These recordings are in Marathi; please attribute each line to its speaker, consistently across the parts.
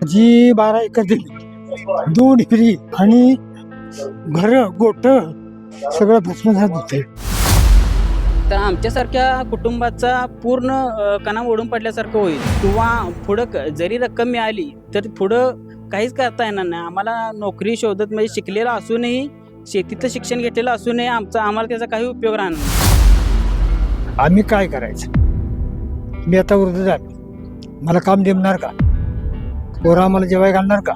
Speaker 1: जी 12 एकर दिली, दूध फ्री आणि घर गोट सगळं भस्मसात होते.
Speaker 2: तर आमच्यासारख्या कुटुंबाचा पूर्ण कणा ओढून पडल्यासारखं होईल किंवा पुढं जरी रक्कम मिळाली तर पुढं काहीच करता येणार नाही. आम्हाला नोकरी शोधत म्हणजे शिकलेला असूनही शेतीचं शिक्षण घेतलेलं असूनही आम्हाला त्याचा काही उपयोग राहणार नाही.
Speaker 1: आम्ही काय करायचं? मी आता वृद्ध झालो, मला काम देणार का? पोरं आम्हाला जेवाय घालणार का?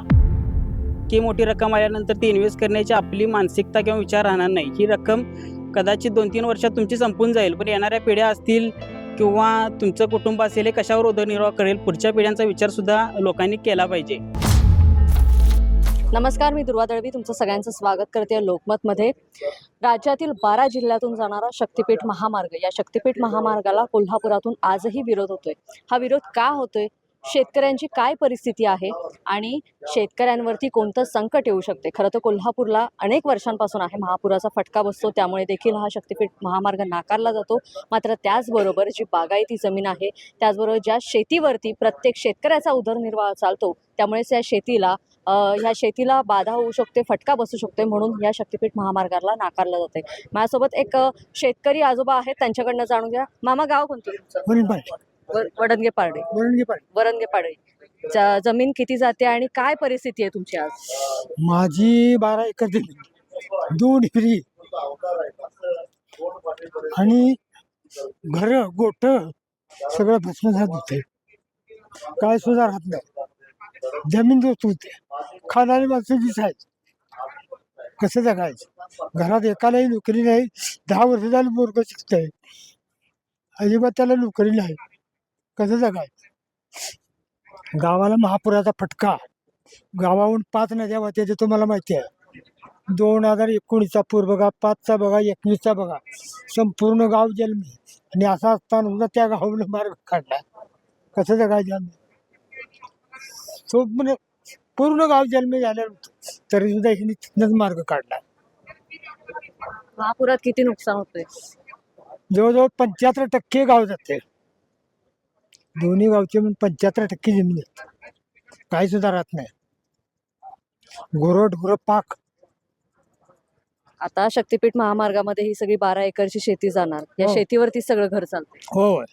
Speaker 2: की मोठी रक्कम आल्यानंतर ती इन्व्हेस्ट करण्याची आपली मानसिकता किंवा विचार राहणार नाही. ही रक्कम कदाचित 2-3 वर्षात तुमची संपून जाईल, पण येणाऱ्या पिढ्या असतील किंवा तुमचं कुटुंब असेल हे कशावर उदरनिर्वाह करेल पुढच्या पिढ्यांचा विचारसुद्धा लोकांनी केला पाहिजे.
Speaker 3: नमस्कार, मी दुर्वा दळवी तुमचं सगळ्यांचं स्वागत करते लोकमतमध्ये. राज्यातील 12 जिल्ह्यातून जाणारा शक्तिपीठ महामार्ग, या शक्तिपीठ महामार्गाला कोल्हापुरातून आजही विरोध होतोय. हा विरोध का होतोय? शेतकऱ्यांची काय परिस्थिती आहे आणि शेतकऱ्यांवरती कोणतं संकट येऊ शकते? खरं तर कोल्हापूरला अनेक वर्षांपासून आहे महापुराचा फटका बसतो, त्यामुळे देखील हा शक्तिपीठ महामार्ग नाकारला जातो. मात्र त्याचबरोबर जी बागायती जमीन आहे, त्याचबरोबर ज्या शेतीवरती प्रत्येक शेतकऱ्याचा उदरनिर्वाह चालतो, त्यामुळेच ह्या शेतीला बाधा होऊ शकते, फटका बसू शकते, म्हणून या शक्तिपीठ महामार्गाला नाकारलं जाते. माझ्यासोबत एक शेतकरी आजोबा आहेत, त्यांच्याकडनं जाणून घ्या. मामा, गाव कोणतं तुमचं? वडणगे पारडे. जमीन किती जाते आणि काय परिस्थिती आहे तुमची आज?
Speaker 1: माझी 12 एकर दिली, दूध फ्री आणि घर गोट सगळं भस्मसात होते. काय सुद्धा राहत नाही. जमीन दोस्त होते, खाणारी माणसं दिसायची. कसं जगायचं? घरात एकालाही नोकरी नाही. 10 वर्ष झाली मुलगा शिकतंय, अजिबात त्याला नोकरी नाही. कसं जगायचं? गावाला महापुराचा फटका, गावाहून 5 नद्या वाहत्या, ते तुम्हाला माहिती आहे. 2019चा पूर बघा, 5चा बघा, 21चा बघा, संपूर्ण गाव जन्मी. आणि असा असताना सुद्धा त्या गावाला मार्ग काढला. कसं जगायचं आम्ही? तो म्हणजे पूर्ण गाव जन्मी झाल्यानंतर तरी सुद्धा हिने तिथनंच मार्ग काढला.
Speaker 3: महापुरात किती नुकसान होतंय?
Speaker 1: जवळजवळ 75% गाव जाते. दोन्ही गावचे म्हणून 75% जमीन जाते. काही सुद्धा राहत नाही. गुरं पाक.
Speaker 3: आता शक्तिपीठ महामार्गामध्ये ही सगळी 12 एकरची शेती जाणार. या
Speaker 1: हो.
Speaker 3: शेतीवरती सगळं घर चालतंय.
Speaker 1: होय,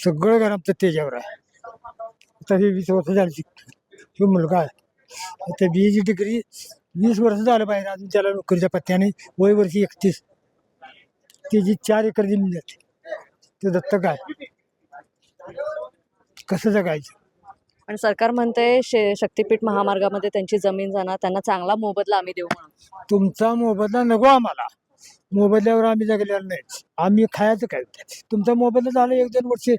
Speaker 1: सगळं घर आमचं त्याच्यावर आहे. आता हे 20 वर्ष झाली शिकतो. तो मुलगा आहे, आता BA डिग्री 20 वर्ष झालं पाहिजे, अजून त्याला नोकरीच्या पत्त्याने. वय वर्षी 31. त्याची 4 एकर जमीन जाते. ते दत्तक आहे. कसं जगायचं?
Speaker 3: पण सरकार म्हणतंय शक्तिपीठ महामार्गामध्ये त्यांची जमीन जाणार, त्यांना चांगला मोबदला आम्ही देऊ म्हणून.
Speaker 1: तुमचा मोबदला नको आम्हाला. मोबदल्यावर आम्ही जगलेलं नाही. आम्ही खायचं काय? तुमचा मोबदला झाला 1-2 वर्षे,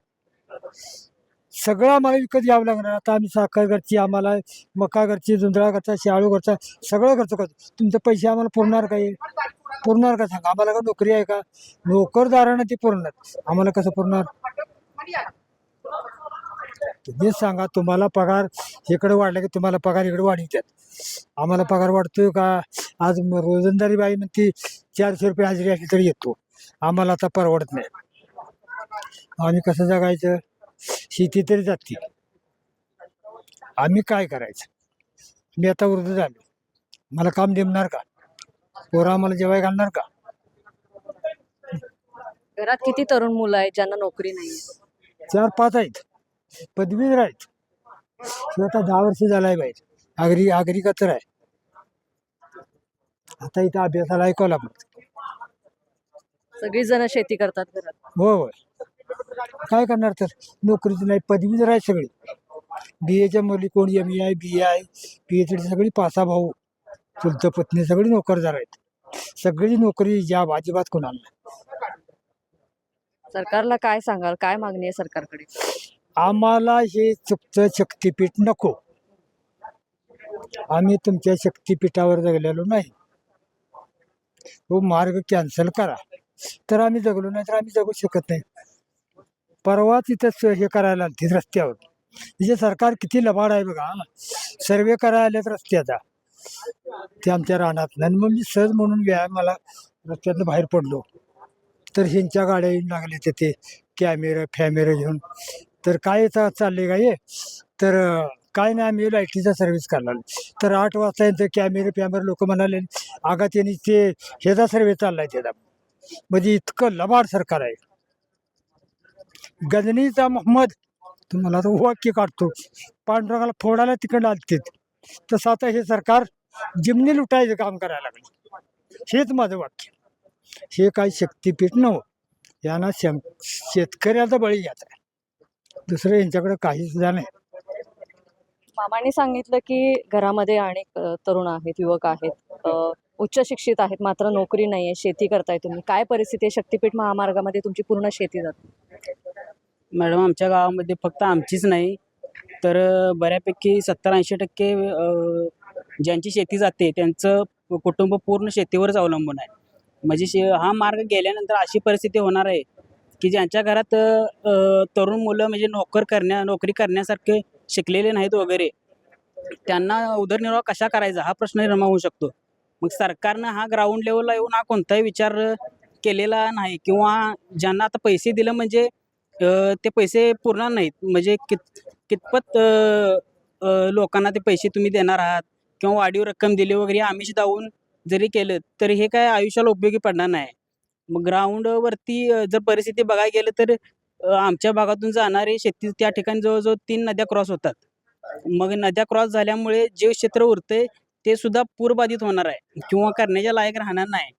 Speaker 1: सगळं आम्हाला विकत घ्यावं लागणार. आता आम्ही साखर घरची, आम्हाला मका घरची, जुंधळा घरचा, शाळू घरचा, सगळं खर्च करतो. तुमचे पैसे आम्हाला पुरणार काय? पुरणार का सांगा? आम्हाला का नोकरी आहे का? नोकरदारांना ते पुरणार, आम्हाला कसं पुरणार? तुम्हीच सांगा. तुम्हाला पगार इकडे वाढला की तुम्हाला पगार इकडे वाढवतात. आम्हाला पगार वाढतोय का? आज रोजंदारी बाई म्हणते 400 रुपये हजेरी असली तरी येतो. आम्हाला आता परवडत नाही. आम्ही कसं जगायचं? शेती तरी जाते. आम्ही काय करायचं? मी आता वृद्ध झालो, मला काम देणार का? पोरं आम्हाला जेवाय घालणार का?
Speaker 3: घरात किती तरुण मुलं आहेत ज्यांना नोकरी नाही?
Speaker 1: 4-5 आहेत, पदवीधर आहेत. हे आता 10 वर्ष झालं आहे बाहेर. आगरी कचरा आहे. आता इथं अभ्यासाला आहे कोल्हापूर.
Speaker 3: सगळी जण शेती करतात घरात.
Speaker 1: होय होय, काय करणार? तर नोकरीच नाही. पदवीधर आहे सगळी. BAच्या मुली, कोण MA आहे, BA आहे, PhD, सगळी पासा भाऊ, चुलत पत्नी, सगळी नोकरदार आहेत. सगळी नोकरी जॉब अजिबात कोणाला नाही.
Speaker 3: सरकारला काय सांगाल? काय मागणी आहे सरकारकडे?
Speaker 1: आम्हाला हे चुकतं शक्तिपीठ नको. आम्ही तुमच्या शक्तिपीठावर जगलेलो नाही. तो मार्ग कॅन्सल करा, तर आम्ही जगलो, नाही तर आम्ही जगू शकत नाही. परवा तिथं हे करायला आलती रस्त्यावर. म्हणजे सरकार किती लबाड आहे बघा. सर्वे करायला आल्यात रस्त्याचा, ते आमच्या रानात. आणि मग मी सहज म्हणून व्यायामाला रस्त्यातनं बाहेर पडलो, तर ह्यांच्या गाड्या येऊन लागल्या ते कॅमेरे घेऊन. तर काय चालले का हे? तर काय नाही, आम्ही लाईटीचा सर्व्हिस करणार. तर 8 वाजता यांचं कॅमेरे लोक म्हणाले, आगा त्यांनी ते ह्याचा सर्व्हे चाललाय त्याचा. म्हणजे इतकं लबाड सरकार आहे. गजनीचा मोहम्मद, तुम्हाला तो वाक्य काढतो, पांडुरंगाला फोडायला तिकडं आलते. तसं आता हे सरकार जिमनी लुटायचं काम करायला लागले. हेच माझं वाक्य. हे काही शक्तीपीठ नव्हतं, यांना शेतकऱ्याचा बळी घ्यायचा आहे. दुसरं यांच्याकडे काही सुद्धा नाही.
Speaker 3: मामांनी सांगितलं की घरामध्ये अनेक तरुण आहेत, युवक आहेत, उच्च शिक्षित आहेत, मात्र नोकरी नाहीये, शेती करताय तुम्ही. काय परिस्थिती आहे? शक्तीपीठ महामार्गामध्ये तुमची पूर्ण शेती जाते.
Speaker 2: मॅडम, आमच्या गावामध्ये फक्त आमचीच नाही तर बऱ्यापैकी 70-80% ज्यांची शेती जाते त्यांचं कुटुंब पूर्ण शेतीवरच अवलंबून आहे. म्हणजे हा मार्ग गेल्यानंतर अशी परिस्थिती होणार आहे की ज्यांच्या घरात तरुण मुलं म्हणजे नोकरी करण्यासारखे शिकलेले नाहीत वगैरे, त्यांना उदरनिर्वाह कशा करायचा हा प्रश्न निर्माण होऊ शकतो. मग सरकारनं हा ग्राउंड लेवलला येऊन हा कोणताही विचार केलेला नाही, किंवा ज्यांना आता पैसे दिलं म्हणजे ते पैसे पुरणार नाहीत. म्हणजे कितपत लोकांना ते पैसे तुम्ही देणार आहात किंवा वाढीव रक्कम दिली वगैरे आमिष दावून जरी केलं तर हे काय आयुष्याला उपयोगी पडणार नाही. मग ग्राउंडवरती जर परिस्थिती बघायला गेलं तर आमच्या भागातून जाणारे शेती त्या ठिकाणी जवळजवळ 3 नद्या क्रॉस होतात. मग नद्या क्रॉस झाल्यामुळे जे क्षेत्र उरते ते सुद्धा पूरबाधित होणार आहे किंवा करण्याच्या लायक राहणार नाही,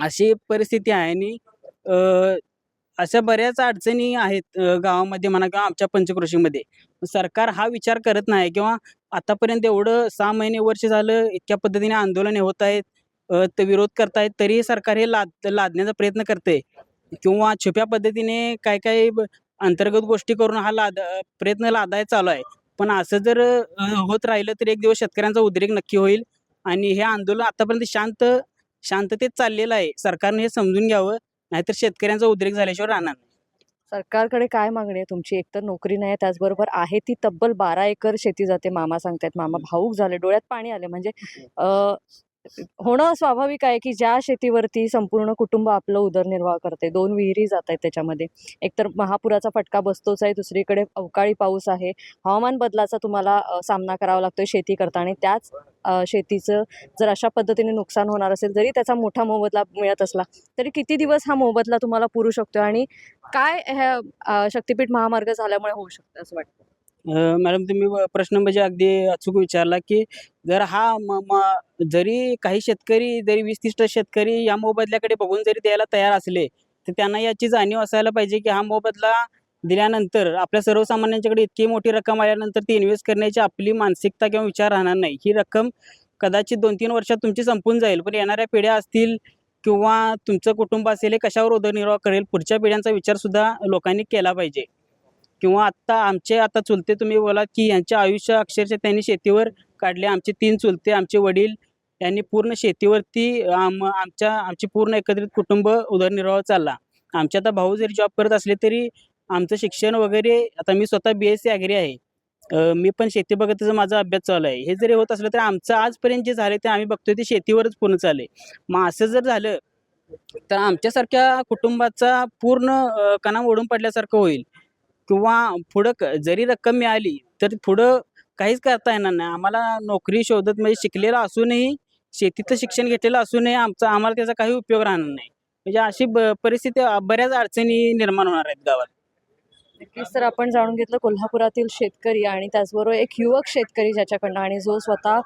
Speaker 2: अशी परिस्थिती आहे. आणि अशा बऱ्याच अडचणी आहेत गावामध्ये म्हणा किंवा आमच्या पंचक्रोशीमध्ये. सरकार हा विचार करत नाही, किंवा आतापर्यंत एवढं 6 महिने वर्ष झालं इतक्या पद्धतीने आंदोलने होत आहेत, ते विरोध करतायत, तरीही सरकार हे लादण्याचा प्रयत्न करते, किंवा छुप्या पद्धतीने काय काय अंतर्गत गोष्टी करून हा प्रयत्न लादायला चालू आहे. पण असं जर होत राहिलं तर एक दिवस शेतकऱ्यांचा उद्रेक नक्की होईल. आणि हे आंदोलन आतापर्यंत शांततेत चाललेलं आहे. सरकारने हे समजून घ्यावं, नाहीतर शेतकऱ्यांचा उद्रेक झाल्याशिवाय राहणार नाही.
Speaker 3: सरकारकडे काय मागणी आहे तुमची? एकतर नोकरी नाही, त्याचबरोबर आहे ती तब्बल 12 एकर शेती जाते. मामा सांगतायत, मामा भावूक झाले, डोळ्यात पाणी आले. म्हणजे होणं स्वाभाविक आहे की ज्या शेतीवरती संपूर्ण कुटुंब आपलं उदरनिर्वाह करते, 2 विहिरी जात आहेत त्याच्यामध्ये. एकतर महापुराचा फटका बसतोच आहे, दुसरीकडे अवकाळी पाऊस आहे, हवामान बदलाचा तुम्हाला सामना करावा लागतोय शेती करताना. आणि त्याच शेतीचं जर अशा पद्धतीने नुकसान होणार असेल, जरी त्याचा मोठा मोबदला मिळत असला तरी किती दिवस हा मोबदला तुम्हाला पुरू शकतो, आणि काय ह्या शक्तीपीठ महामार्ग झाल्यामुळे होऊ शकतं असं वाटतं?
Speaker 2: मॅडम, तुम्ही प्रश्न म्हणजे अगदी अचूक विचारला, की जर हा जरी काही शेतकरी, जरी 20-30% शेतकरी या मोबदल्याकडे बघून जरी द्यायला तयार असले, तर त्यांना याची जाणीव असायला पाहिजे की हा मोबदला दिल्यानंतर आपल्या सर्वसामान्यांच्याकडे इतकी मोठी रक्कम आल्यानंतर ती इन्व्हेस्ट करण्याची आपली मानसिकता किंवा विचार राहणार नाही. ही रक्कम कदाचित 2-3 वर्षात तुमची संपून जाईल, पण येणाऱ्या पिढ्या असतील किंवा तुमचं कुटुंब असेल, हे कशावर उदरनिर्वाह करेल, पुढच्या पिढ्यांचा विचार सुद्धा लोकांनी केला पाहिजे. किंवा आता चुलते तुम्ही बोलात की यांचे आयुष्य अक्षरशः त्यांनी शेतीवर काढले. आमचे 3 चुलते, आमचे वडील यांनी पूर्ण शेतीवरती आमची पूर्ण एकत्रित कुटुंब उदरनिर्वाह चालला. आमचे आता भाऊ जरी जॉब करत असले तरी आमचं शिक्षण वगैरे, आता मी स्वतः BSc ॲग्री आहे, मी पण शेती बघतच माझा अभ्यास चालू आहे. हे जरी होत असलं तर आमचं आजपर्यंत जे झाले ते आम्ही बघतोय ते शेतीवरच पूर्ण चालले. मग असं जर झालं तर आमच्यासारख्या कुटुंबाचा पूर्ण कणा ओढून पडल्यासारखं होईल. किंवा पुढं जरी रक्कम मिळाली तर पुढं काहीच करता येणार नाही. आम्हाला नोकरी शोधत म्हणजे शिकलेला असूनही, शेतीचं शिक्षण घेतलेलं असूनही आम्हाला त्याचा काही उपयोग राहणार नाही. म्हणजे अशी परिस्थिती, बऱ्याच अडचणी निर्माण होणार आहेत गावात.
Speaker 3: नक्कीच. तर आपण जाणून घेतलं कोल्हापुरातील शेतकरी आणि त्याचबरोबर एक युवक शेतकरी ज्याच्याकडनं, आणि जो स्वतः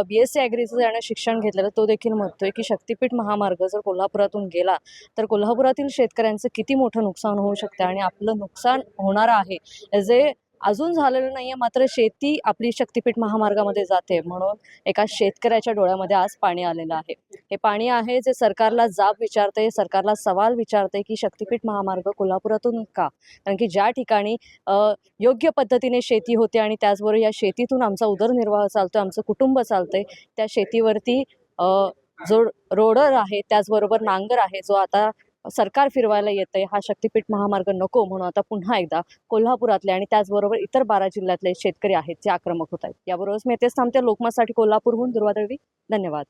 Speaker 3: BSc ॲग्रीचं ज्यानं शिक्षण घेतलेलं, तो देखील म्हणतोय की शक्तीपीठ महामार्ग जर कोल्हापुरातून गेला तर कोल्हापुरातील शेतकऱ्यांचं किती मोठं नुकसान होऊ शकतं, आणि आपलं नुकसान होणार आहे जे अजून झालेलं नाही आहे. मात्र शेती आपली शक्तीपीठ महामार्गामध्ये जाते, म्हणून एका शेतकऱ्याच्या डोळ्यामध्ये आज पाणी आलेलं आहे. हे पाणी आहे जे सरकारला जाब विचारते, सरकारला सवाल विचारते की शक्तीपीठ महामार्ग कोल्हापुरातून का? कारण की ज्या ठिकाणी योग्य पद्धतीने शेती होते आणि त्याचबरोबर या शेतीतून आमचा उदरनिर्वाह चालतो, आमचं कुटुंब चालतंय, त्या शेतीवरती जो रोडर आहे, त्याचबरोबर नांगर आहे, जो आता सरकार फिरवायला येतंय, हा शक्तीपीठ महामार्ग नको, म्हणून आता पुन्हा एकदा कोल्हापुरातले आणि त्याचबरोबर इतर 12 जिल्ह्यातले शेतकरी आहेत जे आक्रमक होत आहेत. याबरोबरच मी इथेच थांबते. लोकमतसाठी कोल्हापूरहून दुर्वा दळवी. धन्यवाद.